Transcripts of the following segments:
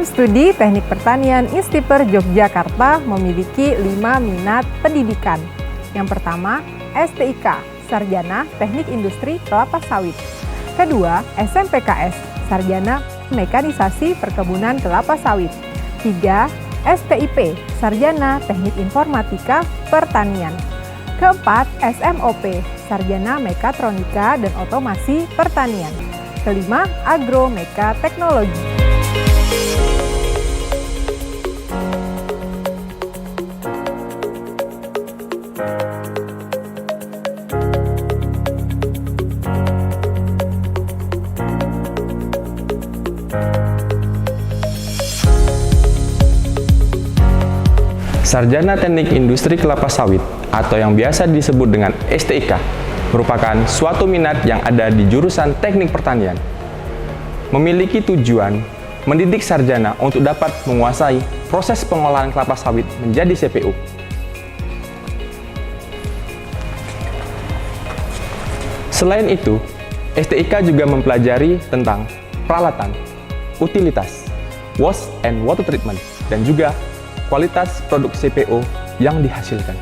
Program Studi Teknik Pertanian Instiper Yogyakarta memiliki 5 minat pendidikan. Yang pertama, STIK, Sarjana Teknik Industri Kelapa Sawit. Kedua, SMPKS, Sarjana Mekanisasi Perkebunan Kelapa Sawit. 3, STIP, Sarjana Teknik Informatika Pertanian. Keempat, SMOP, Sarjana Mekatronika dan Otomasi Pertanian. Kelima, Agro Meka Teknologi. Sarjana Teknik Industri Kelapa Sawit atau yang biasa disebut dengan STIK merupakan suatu minat yang ada di jurusan Teknik Pertanian. Memiliki tujuan mendidik sarjana untuk dapat menguasai proses pengolahan kelapa sawit menjadi CPO. Selain itu, STIK juga mempelajari tentang peralatan, utilitas, waste and water treatment, dan juga kualitas produk CPO yang dihasilkan.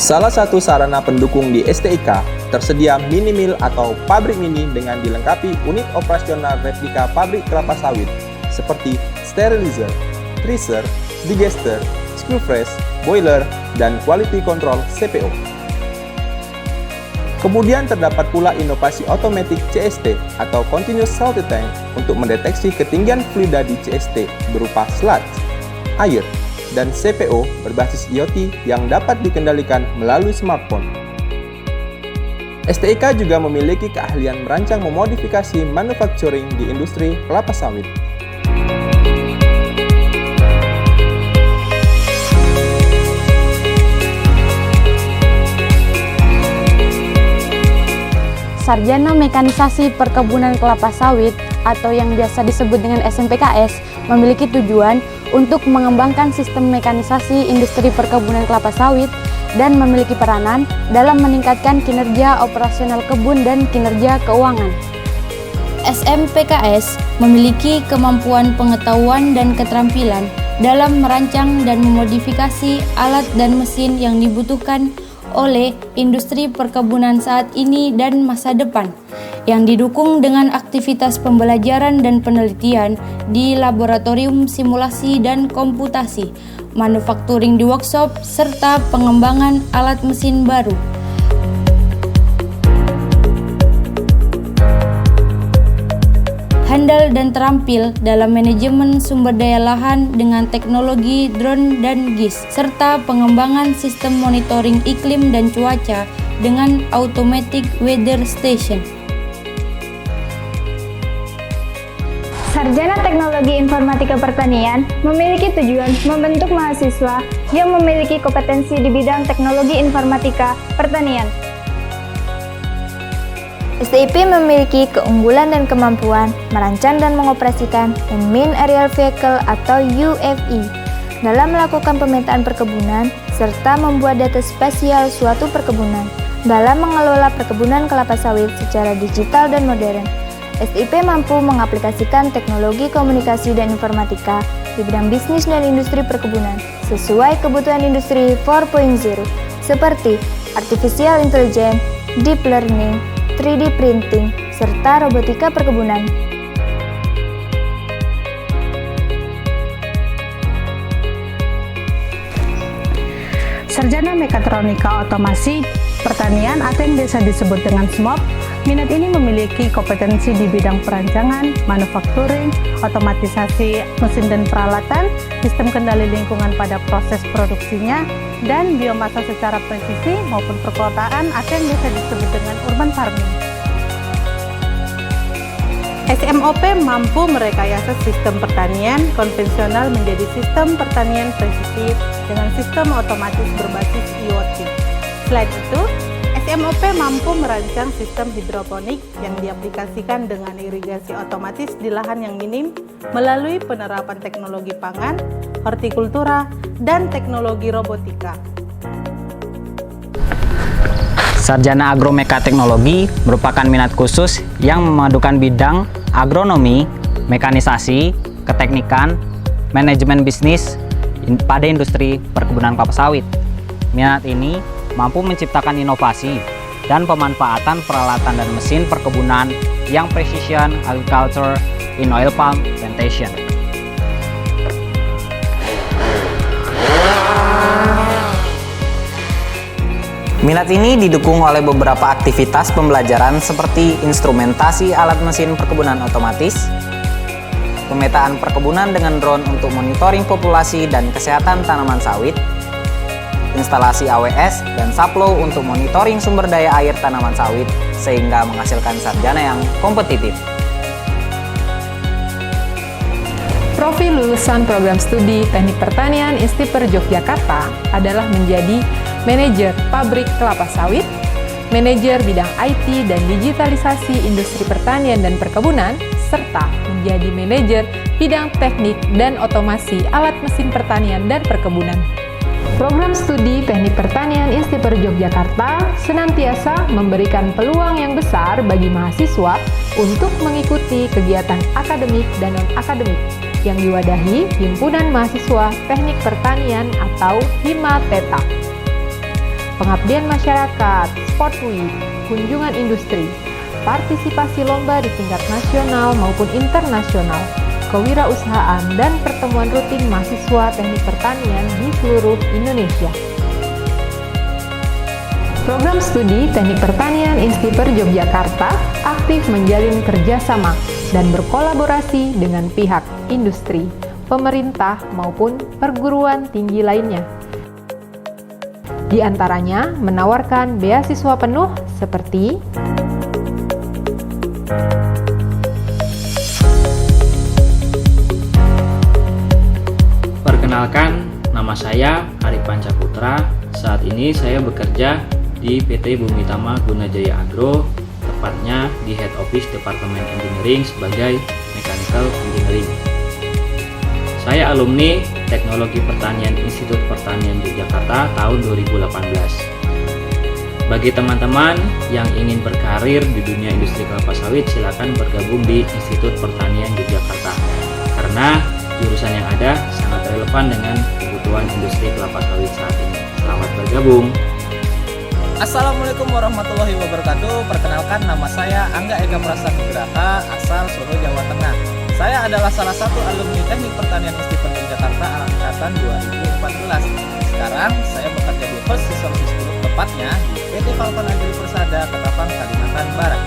Salah satu sarana pendukung di STIK tersedia mini mill atau pabrik mini dengan dilengkapi unit operasional replika pabrik kelapa sawit seperti sterilizer, thresher, digester, screw press, boiler, dan quality control CPO. Kemudian terdapat pula inovasi otomatis CST atau Continuous Salty Tank untuk mendeteksi ketinggian fluida di CST berupa sludge, air, dan CPO berbasis IoT yang dapat dikendalikan melalui smartphone. STIK juga memiliki keahlian merancang memodifikasi manufacturing di industri kelapa sawit. Sarjana Mekanisasi Perkebunan Kelapa Sawit atau yang biasa disebut dengan SMPKS memiliki tujuan untuk mengembangkan sistem mekanisasi industri perkebunan kelapa sawit dan memiliki peranan dalam meningkatkan kinerja operasional kebun dan kinerja keuangan. SMPKS memiliki kemampuan pengetahuan dan keterampilan dalam merancang dan memodifikasi alat dan mesin yang dibutuhkan oleh industri perkebunan saat ini dan masa depan, yang didukung dengan aktivitas pembelajaran dan penelitian di laboratorium simulasi dan komputasi, manufacturing di workshop, serta pengembangan alat mesin baru. Handal dan terampil dalam manajemen sumber daya lahan dengan teknologi drone dan GIS, serta pengembangan sistem monitoring iklim dan cuaca dengan automatic weather station. Sarjana Teknologi Informatika Pertanian memiliki tujuan membentuk mahasiswa yang memiliki kompetensi di bidang teknologi informatika pertanian. STIP memiliki keunggulan dan kemampuan merancang dan mengoperasikan Unmanned Aerial Vehicle atau UAV dalam melakukan pemetaan perkebunan serta membuat data spasial suatu perkebunan dalam mengelola perkebunan kelapa sawit secara digital dan modern. STIP mampu mengaplikasikan teknologi komunikasi dan informatika di bidang bisnis dan industri perkebunan sesuai kebutuhan industri 4.0 seperti artificial intelligence, deep learning, 3D printing, serta robotika perkebunan. Sarjana Mekatronika Otomasi Pertanian atau yang biasa disebut dengan SMOP, minat ini memiliki kompetensi di bidang perancangan, manufacturing, otomatisasi mesin dan peralatan, sistem kendali lingkungan pada proses produksinya, dan biomasa secara presisi maupun perkotaan atau yang biasa disebut dengan urban farming. SMOP mampu merekayasa sistem pertanian konvensional menjadi sistem pertanian presisi dengan sistem otomatis berbasis IoT. Selain itu, SMOP mampu merancang sistem hidroponik yang diaplikasikan dengan irigasi otomatis di lahan yang minim melalui penerapan teknologi pangan, hortikultura, dan teknologi robotika. Sarjana Agromeka Teknologi merupakan minat khusus yang memadukan bidang agronomi, mekanisasi, keteknikan, manajemen bisnis pada industri perkebunan kelapa sawit. Minat ini mampu menciptakan inovasi dan pemanfaatan peralatan dan mesin perkebunan yang precision agriculture in oil palm plantation. Minat ini didukung oleh beberapa aktivitas pembelajaran seperti instrumentasi alat mesin perkebunan otomatis, pemetaan perkebunan dengan drone untuk monitoring populasi dan kesehatan tanaman sawit, instalasi AWS dan Saplow untuk monitoring sumber daya air tanaman sawit sehingga menghasilkan sarjana yang kompetitif. Profil lulusan program studi Teknik Pertanian Instiper Yogyakarta adalah menjadi manajer pabrik kelapa sawit, manajer bidang IT dan digitalisasi industri pertanian dan perkebunan, serta menjadi manajer bidang teknik dan otomasi alat mesin pertanian dan perkebunan. Program studi Teknik Pertanian Instiper Yogyakarta senantiasa memberikan peluang yang besar bagi mahasiswa untuk mengikuti kegiatan akademik dan non-akademik yang diwadahi Himpunan Mahasiswa Teknik Pertanian atau HIMA-TETA. Pengabdian masyarakat, sport week, kunjungan industri, partisipasi lomba di tingkat nasional maupun internasional, kewirausahaan, dan pertemuan rutin mahasiswa teknik pertanian di seluruh Indonesia. Program studi Teknik Pertanian Instiper Yogyakarta aktif menjalin kerjasama dan berkolaborasi dengan pihak industri, pemerintah, maupun perguruan tinggi lainnya. Di antaranya menawarkan beasiswa penuh seperti Perkenalkan, nama saya Arif Pancaputra. Saat ini saya bekerja di PT Bumi Tama Gunajaya Agro, tepatnya di Head Office Departemen Engineering sebagai Mechanical Engineering. Saya alumni Teknologi Pertanian Institut Pertanian Yogyakarta tahun 2018. Bagi teman-teman yang ingin berkarir di dunia industri kelapa sawit, silakan bergabung di Institut Pertanian Yogyakarta karena jurusan yang ada sangat relevan dengan kebutuhan industri kelapa sawit saat ini. Selamat bergabung. Assalamualaikum warahmatullahi wabarakatuh. Perkenalkan, nama saya Angga Eka Prasanugraha, asal Solo, Jawa Tengah. Saya adalah salah satu alumni Teknik Pertanian Instiper Yogyakarta angkatan 2014. Sekarang saya bekerja di Host Resources Group, tepatnya di PT Falcon Agri Persada, Ketapang, Kalimantan Barat.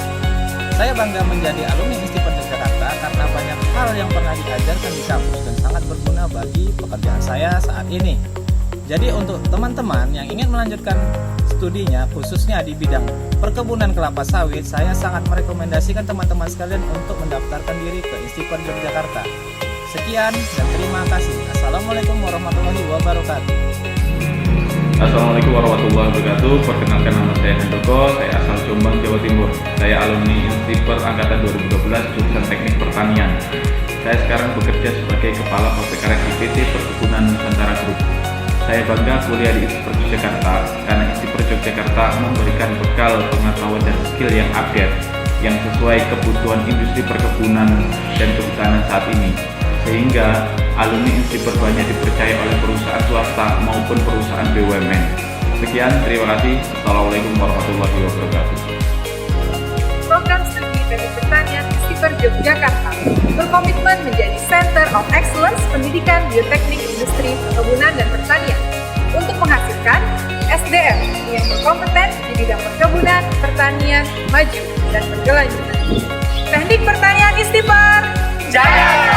Saya bangga menjadi alumni Instiper Yogyakarta karena banyak hal yang pernah diajarkan di kampus dan sangat berguna bagi pekerjaan saya saat ini. Jadi untuk teman-teman yang ingin melanjutkan studinya khususnya di bidang perkebunan kelapa sawit, saya sangat merekomendasikan teman-teman sekalian untuk mendaftarkan diri ke Instiper Yogyakarta. Sekian dan terima kasih. Assalamualaikum warahmatullahi wabarakatuh. Assalamualaikum warahmatullahi wabarakatuh. Perkenalkan, nama saya Hendoko, saya asal Jombang, Jawa Timur. Saya alumni Instiper angkatan 2012 jurusan Teknik Pertanian. Saya sekarang bekerja sebagai Kepala Pabrik Karet di PT Perkebunan Nusantara Group. Saya bangga kuliah di Instiper Yogyakarta karena Instiper Yogyakarta memberikan bekal pengetahuan dan skill yang update yang sesuai kebutuhan industri perkebunan dan kehutanan saat ini, sehingga alumni Instiper banyak dipercaya oleh perusahaan swasta maupun perusahaan BUMN. Sekian, terima kasih. Assalamualaikum warahmatullahi wabarakatuh. Program studi Teknik Pertanian Instiper Yogyakarta berkomitmen menjadi Center of Excellence Pendidikan Bioteknik Industri Perkebunan dan Pertanian untuk menghasilkan SDM yang berkompeten di bidang perkebunan, pertanian, maju, dan berkelanjutan. Teknik Pertanian Instiper, jaya!